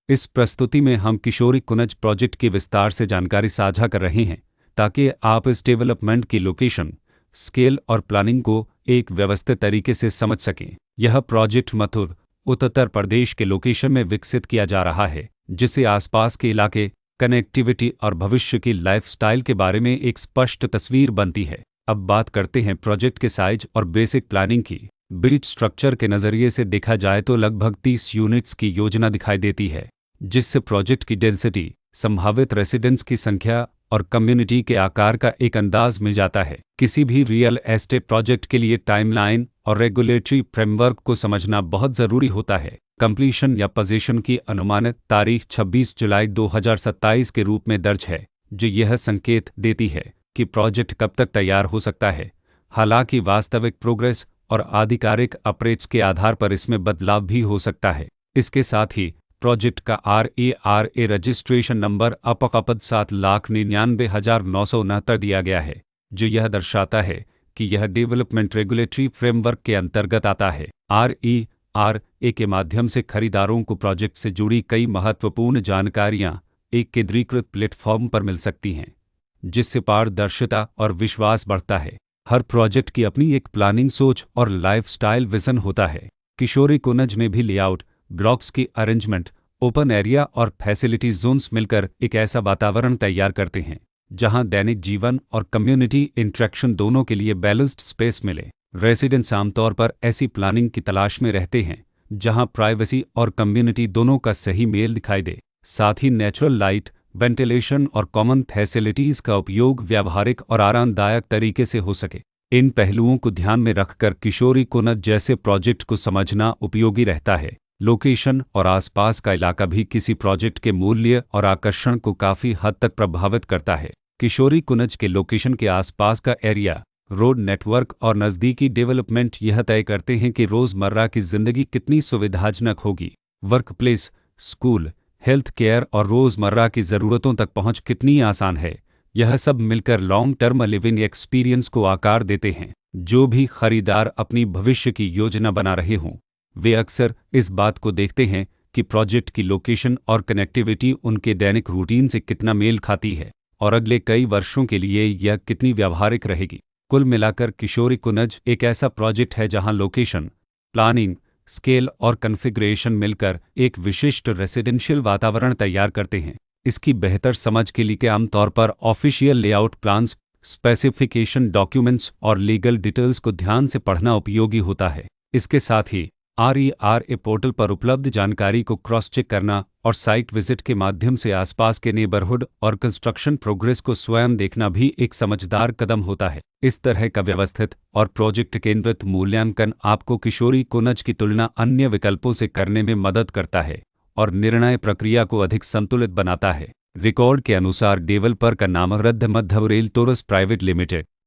इस प्रस्तुति में हम किशोरी कुनज प्रोजेक्ट की विस्तार से जानकारी साझा कर रहे हैं ताकि आप इस डेवलपमेंट की लोकेशन, स्केल और प्लानिंग को एक व्यवस्थित तरीके से समझ सकें। यह प्रोजेक्ट मथुर, उत्तर प्रदेश के लोकेशन में विकसित किया जा रहा है, जिससे आसपास के इलाके, कनेक्टिविटी और भविष्य की लाइफस्टाइल के बारे में एक स्पष्ट तस्वीर बनती है। अब बात करते हैं प्रोजेक्ट के साइज और बेसिक प्लानिंग की। ब्रिज स्ट्रक्चर के नज़रिए से देखा जाए तो लगभग 30 यूनिट्स की योजना दिखाई देती है, जिससे प्रोजेक्ट की डेंसिटी, संभावित रेसिडेंट्स की संख्या और कम्युनिटी के आकार का एक अंदाज मिल जाता है। किसी भी रियल एस्टेट प्रोजेक्ट के लिए टाइमलाइन और रेगुलेटरी फ्रेमवर्क को समझना बहुत ज़रूरी होता है। कंप्लीशन या पोजीशन की अनुमानित तारीख 26 जुलाई 2027 के रूप में दर्ज है, जो यह संकेत देती है कि प्रोजेक्ट कब तक तैयार हो सकता है। हालांकि वास्तविक प्रोग्रेस और आधिकारिक अपडेट्स के आधार पर इसमें बदलाव भी हो सकता है। इसके साथ ही प्रोजेक्ट का RARA रजिस्ट्रेशन नंबर अपकपद 7,99,969 दिया गया है, जो यह दर्शाता है कि यह डेवलपमेंट रेगुलेटरी फ्रेमवर्क के अंतर्गत आता है। RARA के माध्यम से खरीदारों को प्रोजेक्ट से जुड़ी कई महत्वपूर्ण जानकारियां एक केंद्रीकृत प्लेटफॉर्म पर मिल सकती हैं, जिससे पारदर्शिता और विश्वास बढ़ता है। हर प्रोजेक्ट की अपनी एक प्लानिंग सोच और लाइफस्टाइल विजन होता है। किशोरी कुनज में भी लेआउट, ब्लॉक्स की अरेंजमेंट, ओपन एरिया और फैसिलिटी जोन्स मिलकर एक ऐसा वातावरण तैयार करते हैं जहां दैनिक जीवन और कम्युनिटी इंटरेक्शन दोनों के लिए बैलेंस्ड स्पेस मिले। रेसिडेंट्स आमतौर पर ऐसी प्लानिंग की तलाश में रहते हैं जहां प्राइवेसी और कम्युनिटी दोनों का सही मेल दिखाई दे। साथ ही नेचुरल लाइट, वेंटिलेशन और कॉमन फैसिलिटीज़ का उपयोग व्यावहारिक और आरामदायक तरीके से हो सके। इन पहलुओं को ध्यान में रखकर किशोरी कुनज जैसे प्रोजेक्ट को समझना उपयोगी रहता है। लोकेशन और आसपास का इलाका भी किसी प्रोजेक्ट के मूल्य और आकर्षण को काफ़ी हद तक प्रभावित करता है। किशोरी कुनज के लोकेशन के आसपास का एरिया, रोड नेटवर्क और नज़दीकी डेवलपमेंट यह तय करते हैं कि रोज़मर्रा की ज़िंदगी कितनी सुविधाजनक होगी। Work place, school, health care और रोज़मर्रा की ज़रूरतों तक पहुंच कितनी आसान है। यह सब मिलकर लॉन्ग टर्म लिविंग एक्सपीरियंस को आकार देते हैं। जो भी खरीदार अपनी भविष्य की योजना बना रहे हों, वे अक्सर इस बात को देखते हैं कि प्रोजेक्ट की लोकेशन और कनेक्टिविटी उनके दैनिक रूटीन से कितना मेल खाती है और अगले कई वर्षों के लिए यह कितनी व्यावहारिक रहेगी। कुल मिलाकर किशोरी कुनज एक ऐसा प्रोजेक्ट है जहां लोकेशन, प्लानिंग, स्केल और कॉन्फ़िगरेशन मिलकर एक विशिष्ट रेसिडेंशियल वातावरण तैयार करते हैं। इसकी बेहतर समझ के लिए आमतौर पर official layout plans, specification documents और लीगल डिटेल्स को ध्यान से पढ़ना उपयोगी होता है। इसके साथ ही RERA पोर्टल पर उपलब्ध जानकारी को क्रॉस चेक करना और साइट विजिट के माध्यम से आसपास के नेबरहुड और कंस्ट्रक्शन प्रोग्रेस को स्वयं देखना भी एक समझदार कदम होता है। इस तरह का व्यवस्थित और प्रोजेक्ट केंद्रित मूल्यांकन आपको किशोरी कुनज की तुलना अन्य विकल्पों से करने में मदद करता है और निर्णय प्रक्रिया को अधिक संतुलित बनाता है। रिकॉर्ड के अनुसार डेवलपर का नाम मध्य रेल टोरस प्राइवेट लिमिटेड